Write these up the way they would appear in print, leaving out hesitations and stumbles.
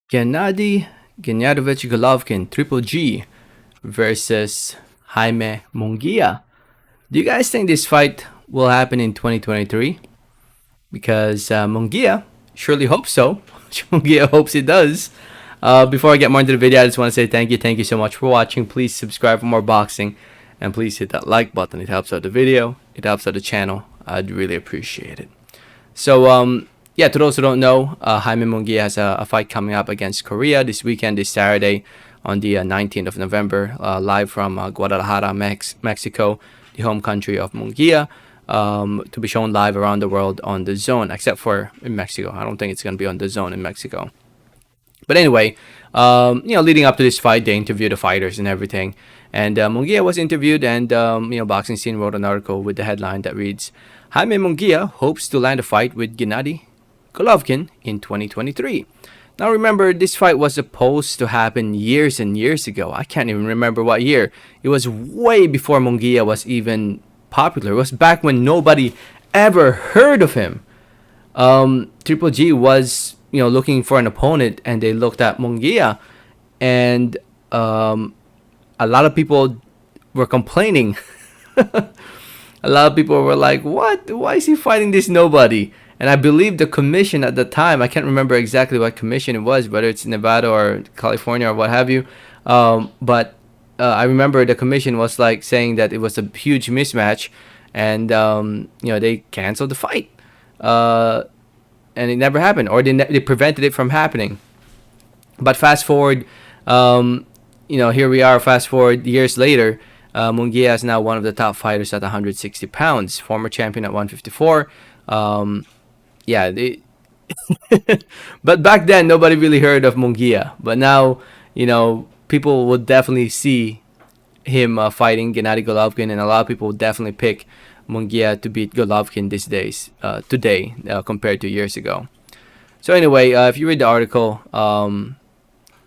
Gennadiy Golovkin, Triple G, versus Jaime Munguia. Do you guys think this fight will happen in 2023? Because Munguia surely hopes so. Munguia hopes it does. Before I get more into the video, I just want to say thank you. Thank you so much for watching. Please subscribe for more boxing. And please hit that like button. It helps out the video. It helps out the channel. I'd really appreciate it. So, yeah, to those who don't know, Jaime Munguia has a fight coming up against Korea this weekend, this Saturday, on the 19th of November, live from Guadalajara, Mexico, the home country of Munguia, to be shown live around the world on the zone, except for in Mexico. I don't think it's going to be on the zone in Mexico. But anyway, leading up to this fight, they interviewed the fighters and everything. And Munguia was interviewed, and Boxing Scene wrote an article with the headline that reads, Jaime Munguia hopes to land a fight with Gennadiy Golovkin in 2023. Now remember, this fight was supposed to happen years and years ago. I can't even remember what year. It was way before Munguia was even popular. It was back when nobody ever heard of him. Triple G was looking for an opponent, and they looked at Munguia, and a lot of people were complaining. A lot of people were like, what? Why is he fighting this nobody? And I believe the commission at the time, I can't remember exactly what commission it was, whether it's Nevada or California or what have you. But I remember the commission was like saying that it was a huge mismatch, and they canceled the fight. And it never happened, or they prevented it from happening. But fast forward, here we are. Fast forward years later, Munguia is now one of the top fighters at 160 pounds, former champion at 154. But back then nobody really heard of Munguia. But now, people would definitely see him fighting Gennadiy Golovkin, and a lot of people would definitely pick Munguia to beat Golovkin these days, today, compared to years ago. So anyway, if you read the article,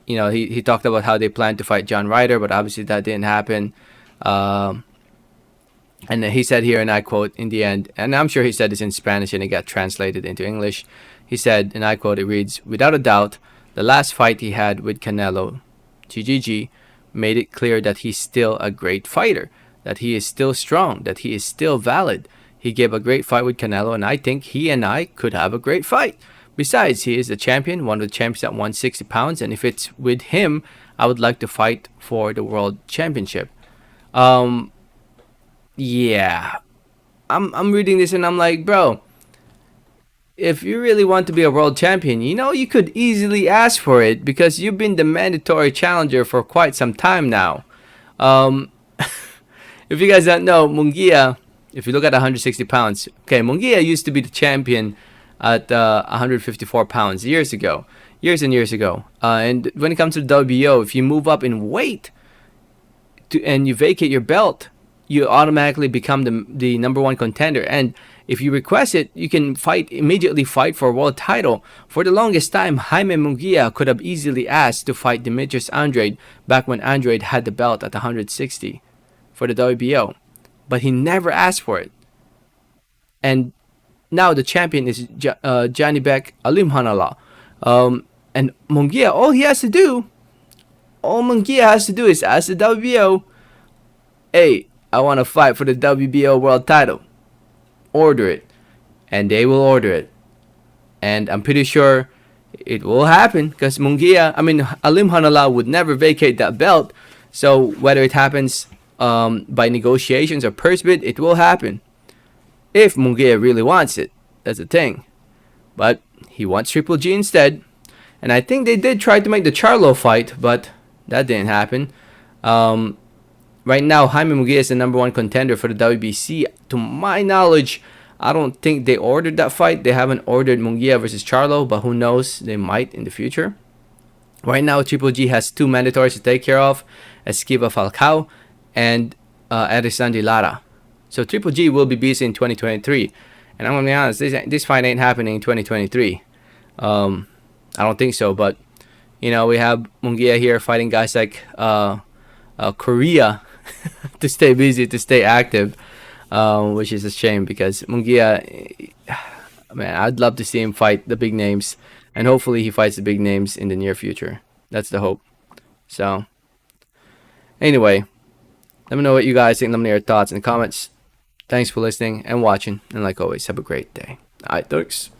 he talked about how they planned to fight John Ryder, but obviously that didn't happen. And he said here, and I quote, in the end, and I'm sure he said this in Spanish and it got translated into English. He said, and I quote, it reads, without a doubt, the last fight he had with Canelo, GGG, made it clear that he's still a great fighter, that he is still strong, that he is still valid. He gave a great fight with Canelo, and I think he and I could have a great fight. Besides, he is the champion, one of the champions at 160 pounds, and if it's with him, I would like to fight for the world championship. Yeah, I'm reading this and I'm like, bro, if you really want to be a world champion, you could easily ask for it, because you've been the mandatory challenger for quite some time now. If you guys don't know, Munguia, if you look at 160 pounds, okay, Munguia used to be the champion at 154 pounds years and years ago. And when it comes to the WBO, if you move up in weight and you vacate your belt, you automatically become the number one contender. And if you request it, you can immediately fight for a world title. For the longest time, Jaime Munguia could have easily asked to fight Demetrius Andrade back when Andrade had the belt at 160 for the WBO. But he never asked for it. And now the champion is Janibek Alimhanallah. And Munguia, all Munguia has to do is ask the WBO, hey, I want to fight for the WBO world title. Order it. And they will order it. And I'm pretty sure it will happen, because Alimhanallah would never vacate that belt. So whether it happens by negotiations or purse bid, it will happen. If Munguia really wants it. That's the thing. But he wants Triple G instead. And I think they did try to make the Charlo fight, but that didn't happen. Right now, Jaime Munguia is the number one contender for the WBC. To my knowledge, I don't think they ordered that fight. They haven't ordered Munguia versus Charlo, but who knows? They might in the future. Right now, Triple G has two mandatories to take care of, Esquiva Falcao and Erislandy Lara. So Triple G will be busy in 2023. And I'm going to be honest, this fight ain't happening in 2023. I don't think so, but, we have Munguia here fighting guys like Korea to stay busy, to stay active, which is a shame, because Munguia, man, I'd love to see him fight the big names and hopefully he fights the big names in the near future. That's the hope. So, anyway, let me know what you guys think. Let me know your thoughts in the comments. Thanks for listening and watching, and like always, have a great day. Alright, thanks.